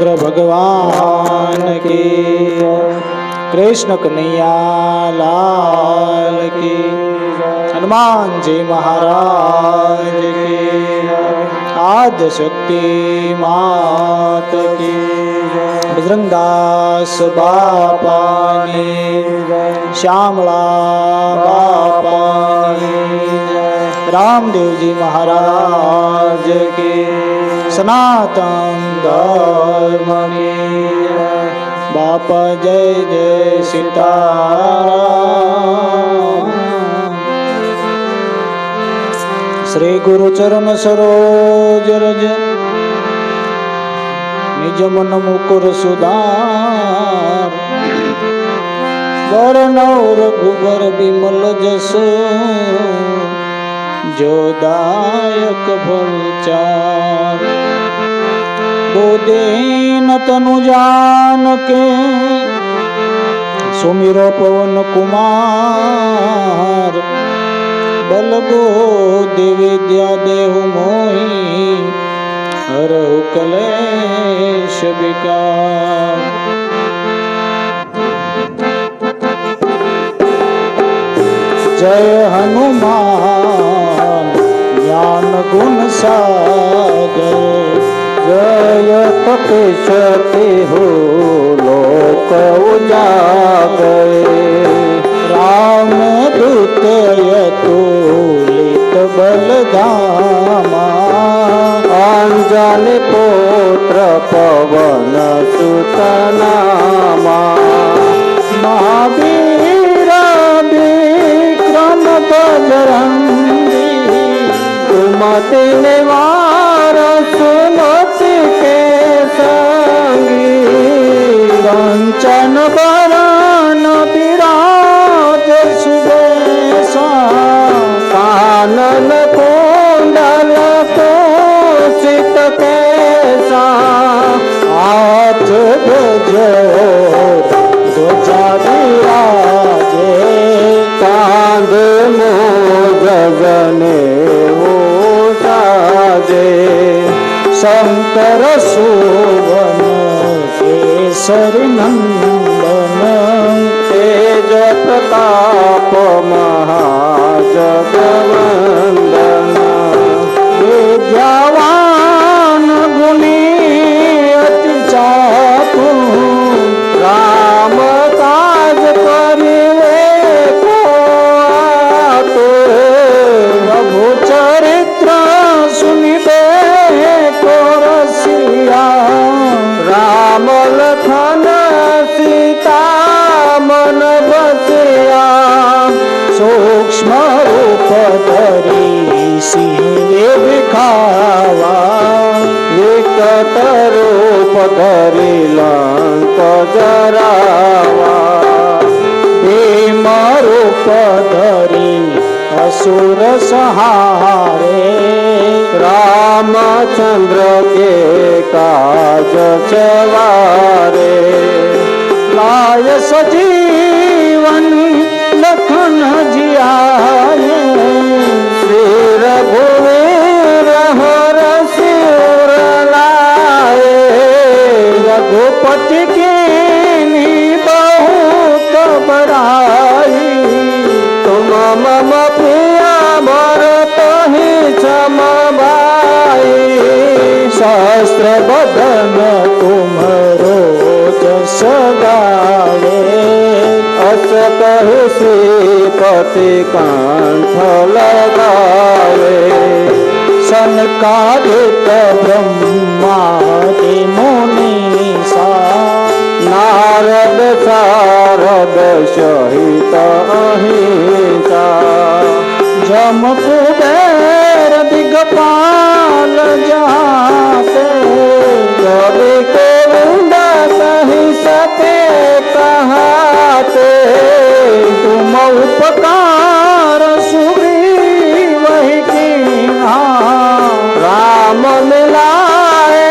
रामचंद्र भगवान की, कृष्ण कन्हैया लाल की, हनुमान जी महाराज की, आद्य शक्ति मात की, बजरंगदास बापा ने, श्यामला बापा ने, रामदेव जी महाराज की, सनातन धर्म की बापा जय जय सीताराम। श्री गुरु चरण सरोज रज निज मन मुकुर सुधार, वर्णौ रघुबर बिमल जसु, जो दायक फलचार। बोधेन तनु जानके, सुमिरो पवन कुमार, बल बुद्धि विद्या देहु मोहि, हरहु कलेश विकार। जय हनुमान ज्ञान गुण सागर, जय कपीश तिहु लोक उजागर। राम दूत अतुलित बल धामा, अंजनी पुत्र पवन सुत नामा। महावीर विक्रम बजरंगी, सुमति निवार सुमति के संगी। कंचन बरन विराज सुबेसा, कानन कुंडल कुंचित केसा। हाथ गजो ध्वजा विराजे, कांध मूज जनेऊ साजे। शंकर सुवन केसरी नंदन, तेज प्रताप महाजगवंदन। विद्यावान गुणी अति चातु, राम काज करिवे को आतुर। प्रभु चरित्र सुनिबे को रसिया, राम लखन सीता मन बसिया। सूक्ष्म रूप धरि सिंह दिखावा, विकट रूप धरि लंक जरावा। भीम रूप धरि असुर संहारे, रामचंद्र के काज सवारे। लाय सजीवन लखन जियाए, श्री रघुवीर हर सिर लाए। रघुपति कीन्ही बहुत बड़ाई, तुम मम प्रिया भरतहि सम भाई। सहस्र बदन तुम्हरो जस गावे, अस कहि श्रीपति कंठ लगावे। सनकादिक ब्रह्मादि मुनीसा, नारद सारद सहित अहिंसा। जम कुबेर दिगपाल जाते, कवि गोविंद कहि सके कहाते। तुम उपकार सुग्रीवहि कीन्हा, राम मिलाए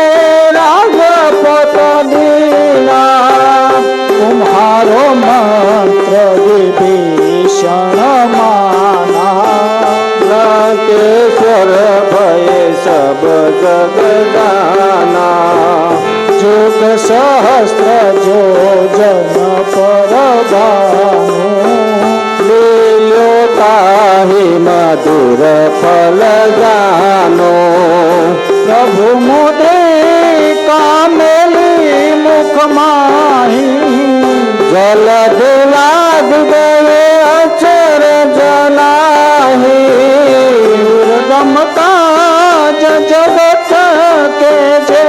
राघपत दीना। तुम्हारो मंत्र विभीषण माना, लंकेश्वर भय सब जग जाना। जो યુગ સહસ્ત્ર જોજન પરવાનું લીલો તાહી મધુર ફલ જાનો પ્રભુ મોદે કામેલી મુખ માહી જલ દિલાદ ગયે અચર જનાહી દુર્ગમ કાજ જગત કે જે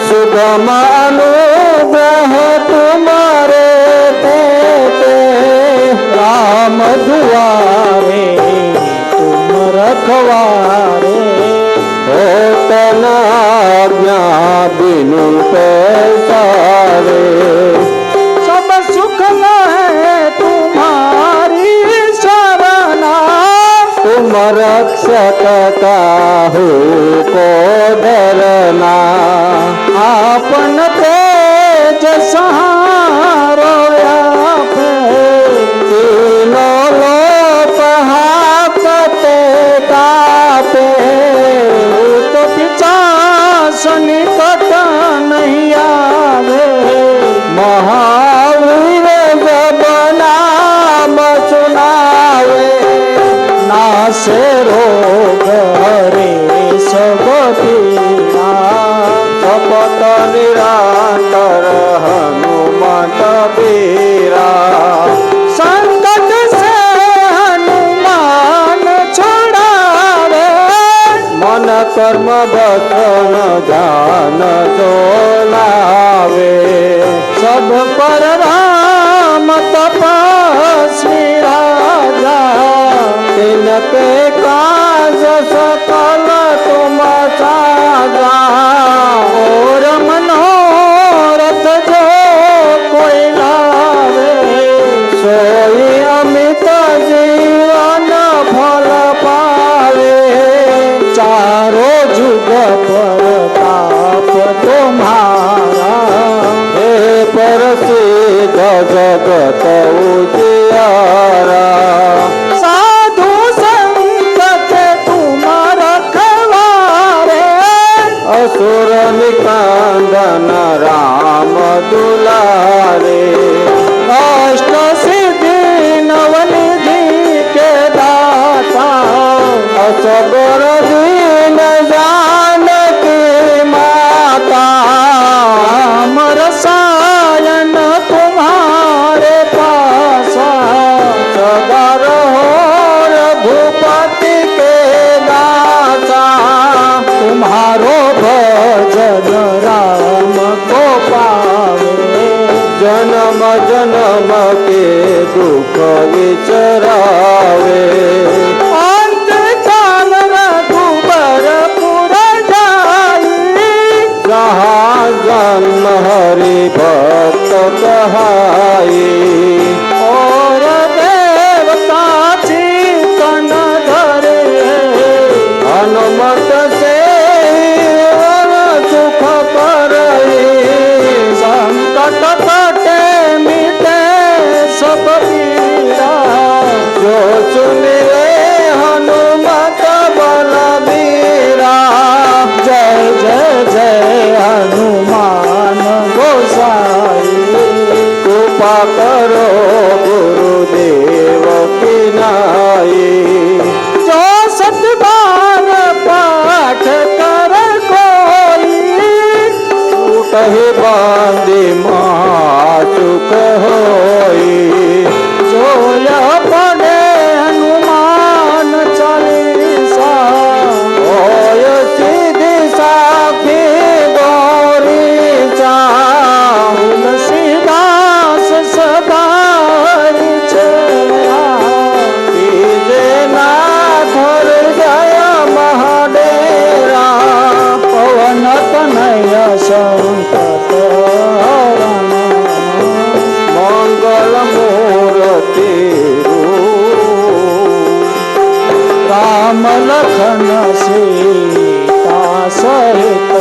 સુગમ અનુગ્રહ તુમારે તે રામ દુઆરે તુમ રખવારે હોતન આજ્ઞા બિनु पैसारे सब सुख है तुम्हारी शरणा तुम रक्षक काहू को डरना आपन तेज सहारो आपे तीनों लोक हाकते कापे तो पिचास निकट नहीं आवे महावीर जब नाम सुनावे नासे रोग हरे सब पीड़ा शपथ निरंतर हनुमत बीरा संकट से हनुमान छुड़ावे मन कर्म बसन ध्यान जो लावे सब पर राम तपस्वी राजा तिनके काज सकल तुम साजा और मनोरथ जो कोई लावे सोई अमित जीवन फल पावे चारों जुग पर ताप तुम्हारा हे प्रसिद्ध जगत उजियारा साधु संत के तुम रखवारे असुर निकांदन राम दुलारे अष्ट सिद्धि नवनिधि के दाता असबर दीन जानकी माता अमर सायन तुम्हारे पासा सदा रहो रघुपति के दाता तुम्हारो भजन राम को पावे जन्म जन्म के दुख विचरावे अंत काल रघुबर पुर जाई जहाँ जन्म हरि भक्त कहाई और देवता चितन धरे हनुमत से सुख करई संकट कटे मिटे सब पीड़ा जो सुनिए हनुमत बलबीरा जय जय जय हनुमान गोसाई कृपा करो गुरुदेव की नाई जो सतबार पाठ कर कोई कही बांधी महासुख होई जो यह पढ़े हनुमान चालीसा होय सिद्धि साखी गौरी चा तुलसीदास सदा चेरा कीजे नाथ हृदय महाडेरा पवन तनय संकट हरण मंगल मूर्ति राम लखन सीता सहित